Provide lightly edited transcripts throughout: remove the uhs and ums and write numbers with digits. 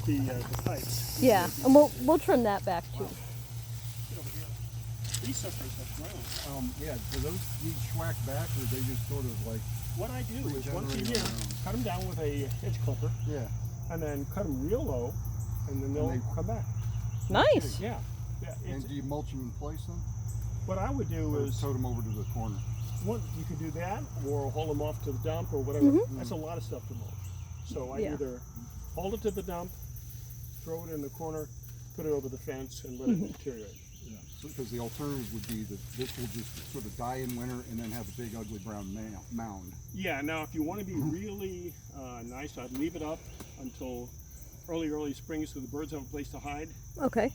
the pipes. Yeah, and we'll trim that back too. Get over here. These suckers have grown. Yeah, do those need schwacked back, or they just sort of like? What I do is once a Regenerating year, around. cut them down with a edge clipper, Yeah. and then cut them real low, and then they'll they- come back. Nice. Yeah. Yeah. And do you mulch them in place then? What I would do Or is, tote them over to the corner? one, you could do that, or haul them off to the dump, or whatever. That's a lot of stuff to mulch. So I Yeah. either haul it to the dump, throw it in the corner, put it over the fence, and let it deteriorate. Yeah. Because the alternative would be that this will just sort of die in winter and then have a big ugly brown mound. Yeah, now if you want to be really nice, I'd leave it up until early spring so the birds have a place to hide, Okay.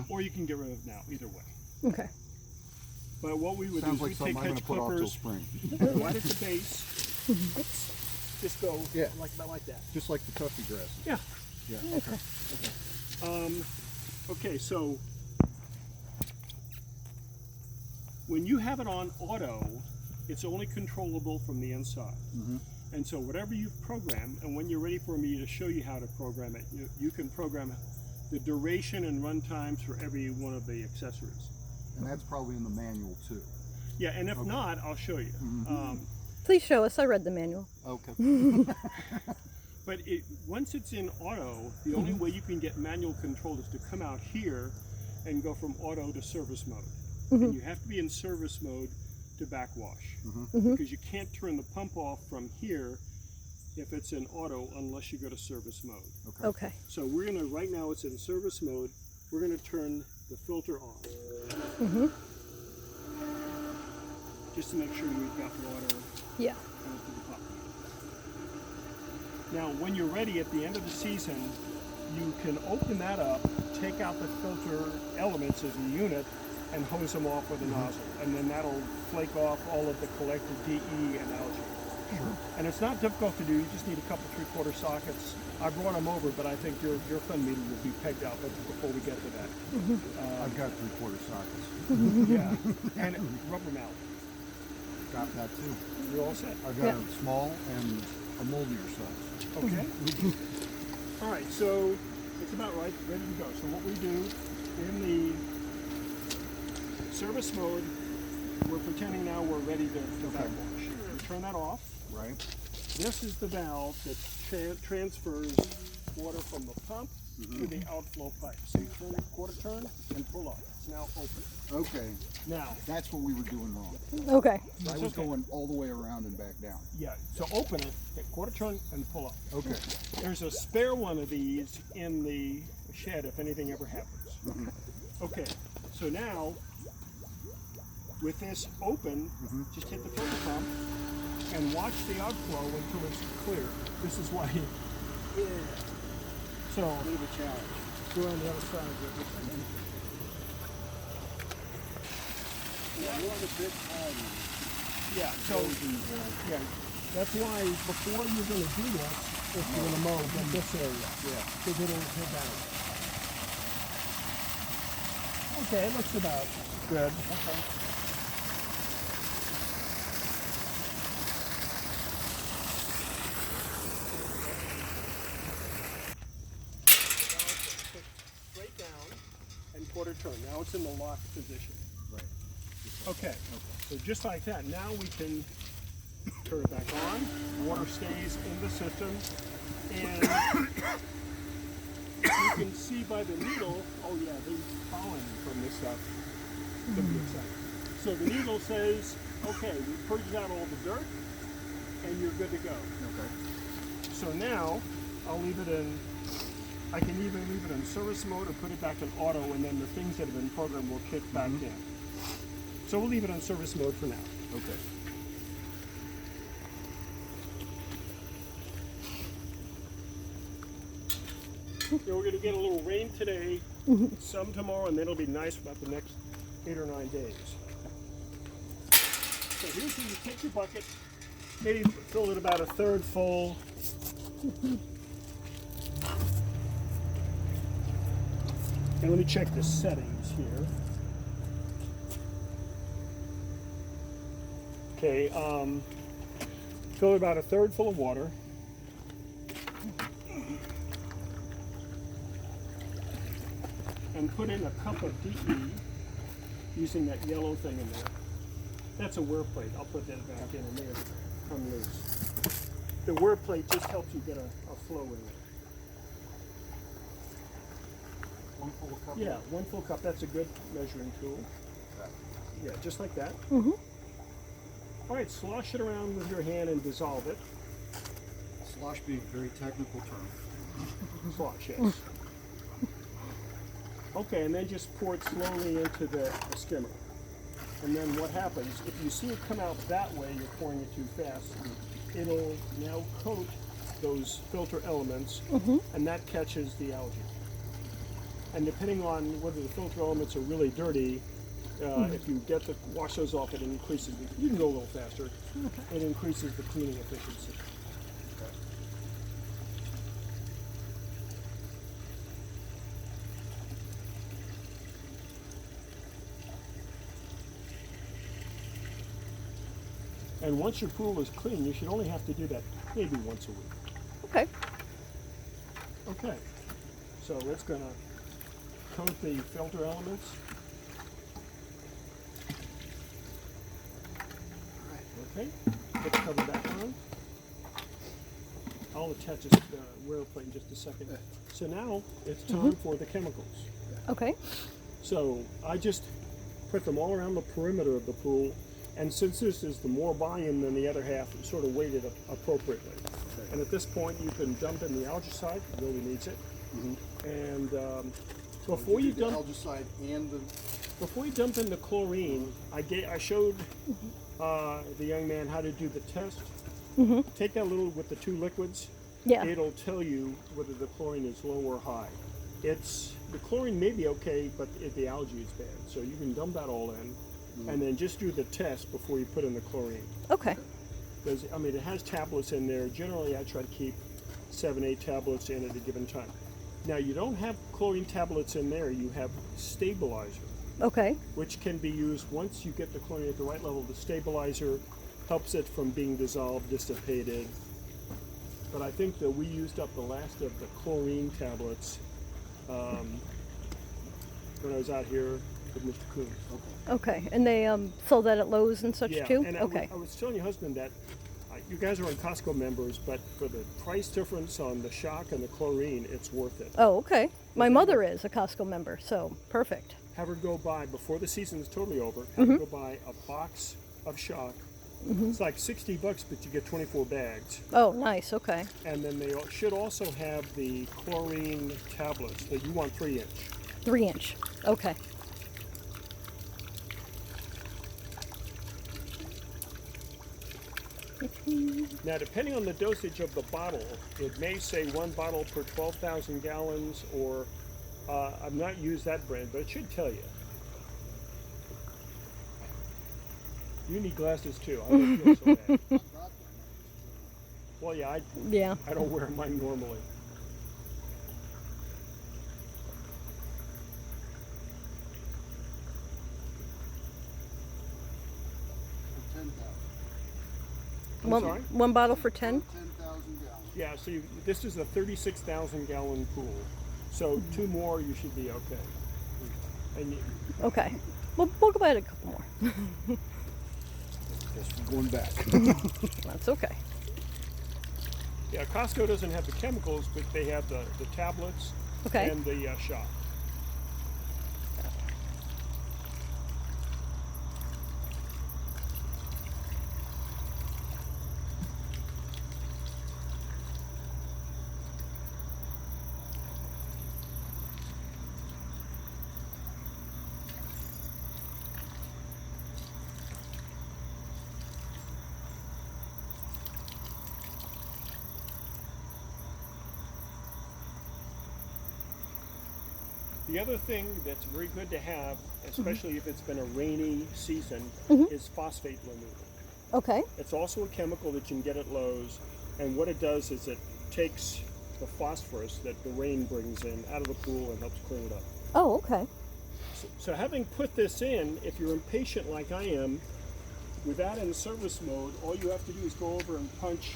or you can get rid of it now, either way. Okay. But what we would Sounds do like is we something take I'm going hedge to put off till clippers spring. right at the base, just go Yeah. like that. Just like the tuffy grass. Yeah. Yeah. Okay. Okay, so when you have it on auto, it's only controllable from the inside. And so whatever you've programmed, and when you're ready for me to show you how to program it, you can program the duration and run times for every one of the accessories. And that's probably in the manual too. Yeah, and if not, I'll show you. Please show us. I read the manual. Okay. But once it's in auto, the only way you can get manual control is to come out here and go from auto to service mode. And you have to be in service mode to backwash. Because you can't turn the pump off from here if it's in auto unless you go to service mode. Okay. So we're gonna, right now it's in service mode, we're gonna turn the filter on. Just to make sure you've got water Yeah. coming through the pump. Now, when you're ready at the end of the season, you can open that up, take out the filter elements as a unit, and hose them off with a nozzle. And then that'll flake off all of the collected DE and algae. And it's not difficult to do, you just need a couple 3/4 sockets. I brought them over, but I think your fun meter will be pegged out before we get to that. I've got 3/4 sockets. Yeah, and rubber mallet. Got that too. You're all set. I've got a small and a moldier size. Okay. All right, so it's about right, ready to go. So what we do in the service mode, we're pretending now we're ready to backwash. We turn that off. Right. This is the valve that transfers water from the pump to the outflow pipe. So you turn it quarter turn and pull up. It's now open. Okay. Now, That's what we were doing wrong. Okay. I was okay. going all the way around and back down. yeah, so open it, hit quarter turn and pull up. Okay. There's a spare one of these in the shed if anything ever happens. Okay, so now with this open, just hit the filter pump and watch the outflow until it's clear. This is why. Yeah. So Bit of a challenge. go on the other side of it. Yeah, so yeah, that's why before you're going to do this, if you're going to mow, get this area. Yeah. Because it'll hit down. Okay, it looks about good. Okay. Straight down and quarter turn. Now it's in the locked position. Right. Okay. So just like that, now we can turn it back on. Water stays in the system, and you can see by the needle. Oh yeah, there's pollen from this stuff. Could be exciting. So the needle says, "Okay, we purged out all the dirt, and you're good to go." Okay. So now I'll leave it in. I can either leave it in service mode or put it back in auto, and then the things that have been programmed will kick back in. So we'll leave it on service mode for now. Okay. So we're going to get a little rain today, some tomorrow, and then it'll be nice for about the next 8 or 9 days. So here's where you take your bucket, maybe fill it about a third full. And let me check the settings here. Okay, fill it about a third full of water. and put in a cup of DE using that yellow thing in there. That's a wear plate. I'll put that back in and there come loose. The wear plate just helps you get a flow in there. One full cup. Yeah, 1 full cup. That's a good measuring tool. Yeah, just like that. Mm-hmm. All right, slosh it around with your hand and dissolve it. Slosh being a very technical term. Slosh, yes. Okay, and then just pour it slowly into the skimmer. And then what happens, if you see it come out that way, you're pouring it too fast, it'll now coat those filter elements, and that catches the algae. And depending on whether the filter elements are really dirty, if you get to wash those off, it increases, you can go a little faster, it increases the cleaning efficiency. And once your pool is clean, you should only have to do that maybe once a week. Okay. Okay, so it's gonna coat the filter elements. Okay, put the cover back on. I'll attach this wear plate in just a second. So now it's time for the chemicals. Okay. So I just put them all around the perimeter of the pool, and since this is the more volume than the other half, it's sort of weighted appropriately. And at this point, you can dump in the algicide, it really needs it. And before you the dump algicide and the before you dump in the chlorine, I showed the young man how to do the test. Take that little with the 2 liquids. Yeah. It'll tell you whether the chlorine is low or high. The chlorine may be okay, but the algae is bad. So you can dump that all in, and then just do the test before you put in the chlorine. Okay. Because I mean, it has tablets in there. Generally, I try to keep 7, 8 tablets in at a given time. Now, you don't have chlorine tablets in there. You have stabilizer, Okay. which can be used once you get the chlorine at the right level. The stabilizer helps it from being dissolved, dissipated. But I think that we used up the last of the chlorine tablets when I was out here with Mr. Coons. Okay. And they sell that at Lowe's and such Yeah, too? and Okay. I was telling your husband that you guys are on Costco members, but for the price difference on the shock and the chlorine, it's worth it. Oh, okay. My mother is a Costco member, so perfect. Have her go buy, before the season is totally over, have her go buy a box of shock. It's like $60, but you get 24 bags. Oh, nice. Okay. And then they should also have the chlorine tablets that you want 3-inch. 3-inch. Okay. Now, depending on the dosage of the bottle, it may say 1 bottle per 12,000 gallons, or I've not used that brand, but it should tell you. You need glasses too. I don't feel so bad. Well, yeah, Yeah. I don't wear mine normally. I'm sorry? One bottle for 10? 10,000 gallons. Yeah, so this is a 36,000 gallon pool. So 2 more, you should be okay. And Okay. We'll go buy a couple more. Guess we're going back. That's okay. yeah, Costco doesn't have the chemicals, but they have the tablets Okay. and the shot. The other thing that's very good to have, especially if it's been a rainy season, is phosphate removal. Okay. It's also a chemical that you can get at Lowe's, and what it does is it takes the phosphorus that the rain brings in out of the pool and helps clean it up. Oh, okay. So having put this in, if you're impatient like I am, with that in service mode, all you have to do is go over and punch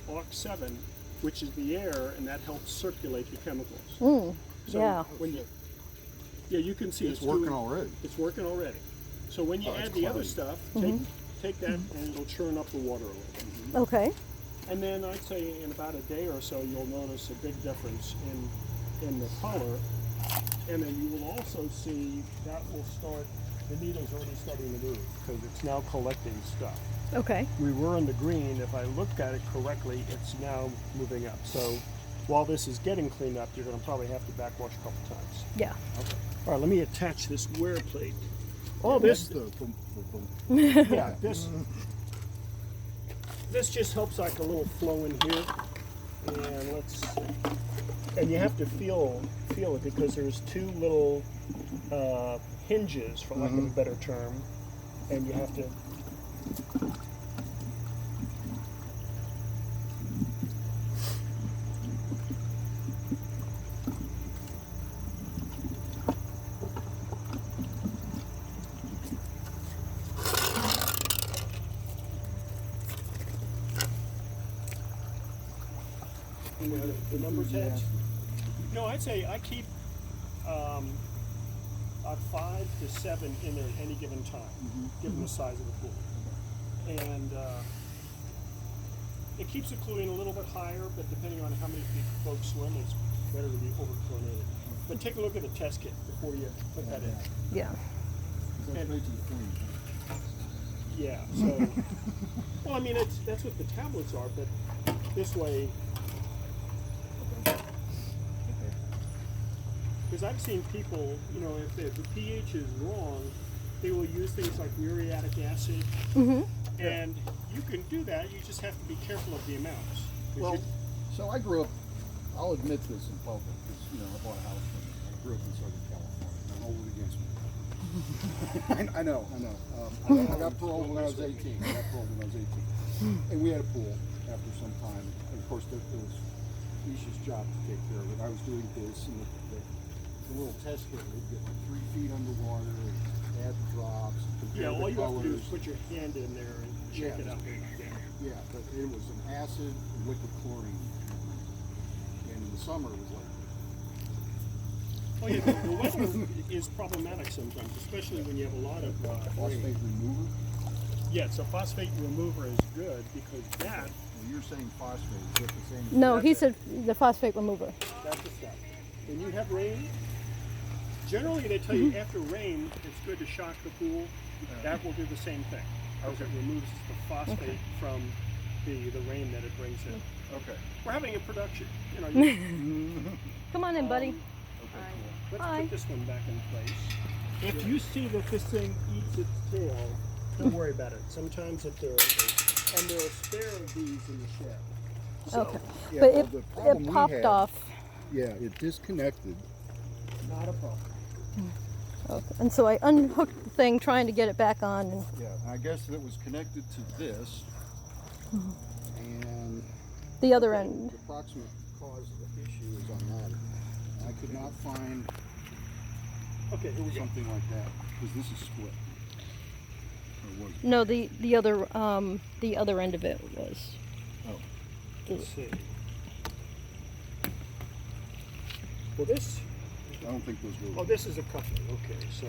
aux 7, which is the air, and that helps circulate the chemicals. So Yeah. when you Yeah, you can see It's working doing- already. It's working already. So when you Oh, it's add the other cloudy. stuff, take that and it'll churn up the water a little bit. Okay. And then I'd say in about a day or so, you'll notice a big difference in the color. And then you will also see that will start, the needle's already starting to move because it's now collecting stuff. Okay. We were in the green. If I looked at it correctly, it's now moving up. So while this is getting cleaned up, you're going to probably have to backwash a couple times. Yeah. All right, let me attach this wear plate. Oh, this- that's the boom, boom, boom. Yeah, this just helps like a little flow in here. And and you have to feel it because there's two little hinges, for lack of a better term, and you have to. The numbers heads? No, I'd say I keep about 5 to 7 in there at any given time, given the size of the pool. And it keeps the chlorine a little bit higher, but depending on how many folks swim, it's better to be over-chlorinated. But take a look at the test kit before you put that in. Yeah. That's right to the point. Yeah, so, well, I mean, that's what the tablets are, but this way, because I've seen people, you know, if the pH is wrong, they will use things like muriatic acid, and you can do that. You just have to be careful of the amounts. 'Cause Well, you- so I grew up, I'll admit this in public, because, you know, I bought a house when I grew up in Southern California. Don't hold it against me. I know. I got paroled when I was 18. And we had a pool after some time. And of course, it was Isha's job to take care of it. I was doing this, and the little test kit would get like 3 feet underwater, and add the drops, compare yeah, all the you have to do colors. is put your hand in there and check Yeah. it out. Yeah, but it was an acid and liquid chlorine. And in the summer, it was like, Oh yeah, the weather is problematic sometimes, especially when you have a lot of phosphate rain. remover. Yeah, so phosphate remover is good because that, Well, you're saying phosphate, is that the same? No, That's he it. said the phosphate remover. that's the stuff. When you have rain, generally they tell you after rain, it's good to shock the pool. That will do the same thing. Because it removes the phosphate from the rain that it brings in. Okay. We're having a production. You know, you, Come on in, buddy. Okay, let's Hi. put this one back in place. If you see that this thing eats its tail, don't worry about it. Sometimes if there are, and there are spare of these in the shed. So, Okay. Yeah, But well, the problem it we popped had- off. Yeah, it disconnected. not a problem. Okay. And so I unhooked the thing trying to get it back on. And Yeah, and I guess it was connected to this. And the other the end. approximate cause of the issue is on that. I could not find Okay, here we go. something like that, because this is split. Or was it? No, the other end of it was. Oh, Let's see. Well, this, I don't think those were. oh, this is a coupling. Okay, so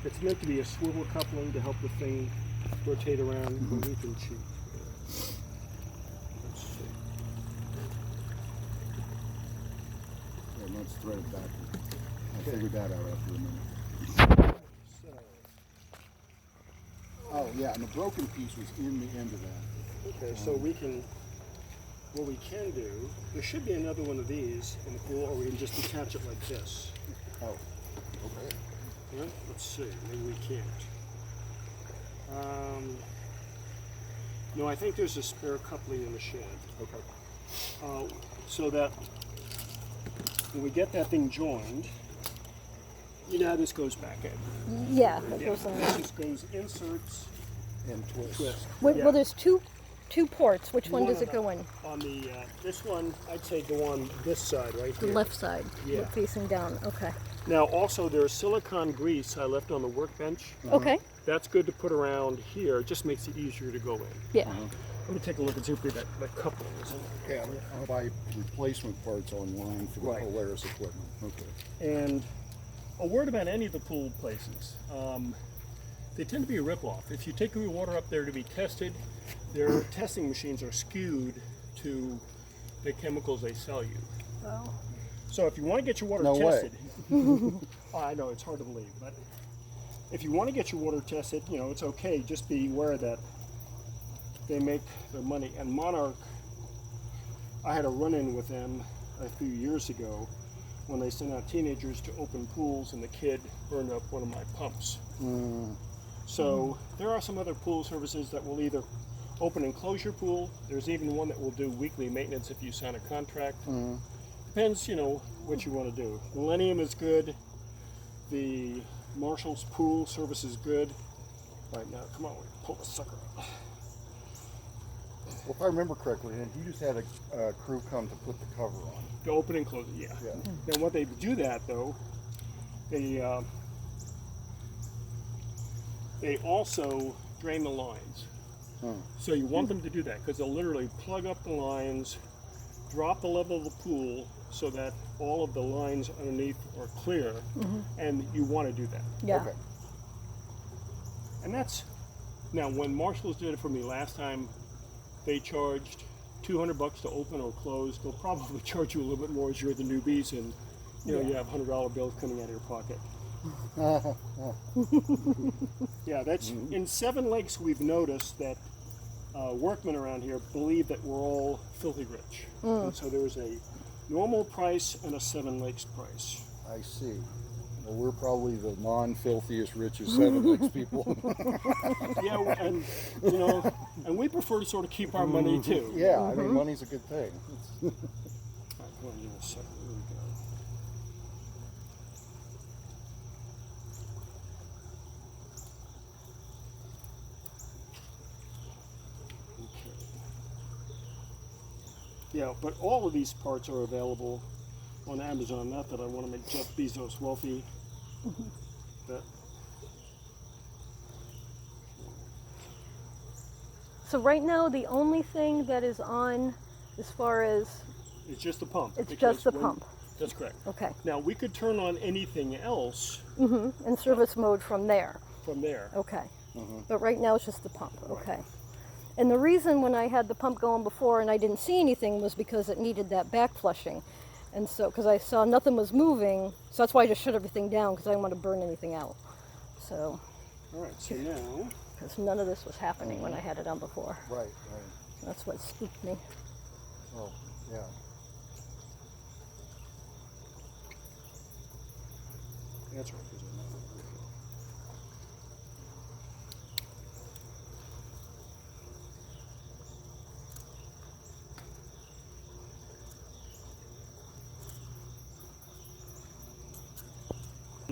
it's meant to be a swivel coupling to help the thing rotate around when we can cheat. Let's see. Yeah, and that's threaded backwards. I figured that out after a minute. So, Oh, yeah, and the broken piece was in the end of that. okay, so what we can do, there should be another one of these in the pool, or we can just attach it like this. Oh, okay. Yeah, let's see, maybe we can't. No, I think there's a spare coupling in the shed. Okay. So that when we get that thing joined, you know how this goes back in. Yeah. That Yeah, goes in this there. just goes inserts, And twist. twist. Well, Yeah. well, there's two ports. Which one One does of it go them. in? On the, this one, I'd say go on this side right The here. left side. Yeah. Facing down. Okay. Now also there's silicone grease I left on the workbench. Okay. That's good to put around here. It just makes it easier to go in. Yeah. Let me take a look and see if that coupling is in there. Yeah, I'll buy replacement parts online for the Right. Polaris equipment. Okay. And a word about any of the pool places. They tend to be a ripoff. If you take your water up there to be tested, their testing machines are skewed to the chemicals they sell you. Well, So if you want to get your water No way. tested, I know it's hard to believe, but if you want to get your water tested, you know, it's okay. Just be aware that they make their money. And Monarch, I had a run-in with them a few years ago when they sent out teenagers to open pools and the kid burned up one of my pumps. So there are some other pool services that will either open and close your pool. There's even one that will do weekly maintenance if you sign a contract. Depends, you know, what you want to do. Millennium is good. The Marshall's pool service is good. Right now, come on, pull the sucker up. Well, if I remember correctly, then you just had a crew come to put the cover on. To open and close it, yeah. Yeah. Then what they do that though, they also drain the lines. So you want them to do that because they'll literally plug up the lines, drop the level of the pool so that all of the lines underneath are clear, and you want to do that. yeah. Okay. And that's, now when Marshall's did it for me last time, they charged $200 to open or close. They'll probably charge you a little bit more as you're the newbies and you know you have $100 bills coming out of your pocket. Yeah, that's in Seven Lakes. We've noticed that workmen around here believe that we're all filthy rich, and so there's a normal price and a Seven Lakes price. I see. Well, we're probably the non-filthiest, richest Seven Lakes people. Yeah, and you know, and we prefer to sort of keep our money too. Yeah, I mean, money's a good thing. All right, hold on a second. Here we go. Okay. Yeah, but all of these parts are available on Amazon. Not that I want to make Jeff Bezos wealthy, but So right now, the only thing that is on, as far as, it's just the pump. it's because just the when- pump. That's correct. Okay. Now we could turn on anything else In service mode from there. from there. Okay. But right now it's just the pump. Okay. And the reason when I had the pump going before and I didn't see anything was because it needed that back flushing. And so, because I saw nothing was moving, so that's why I just shut everything down because I didn't want to burn anything out. So, All right. So now. because none of this was happening when I had it on before. Right, right. That's what spooked me. Oh, yeah. That's right. 'Cause I'm not-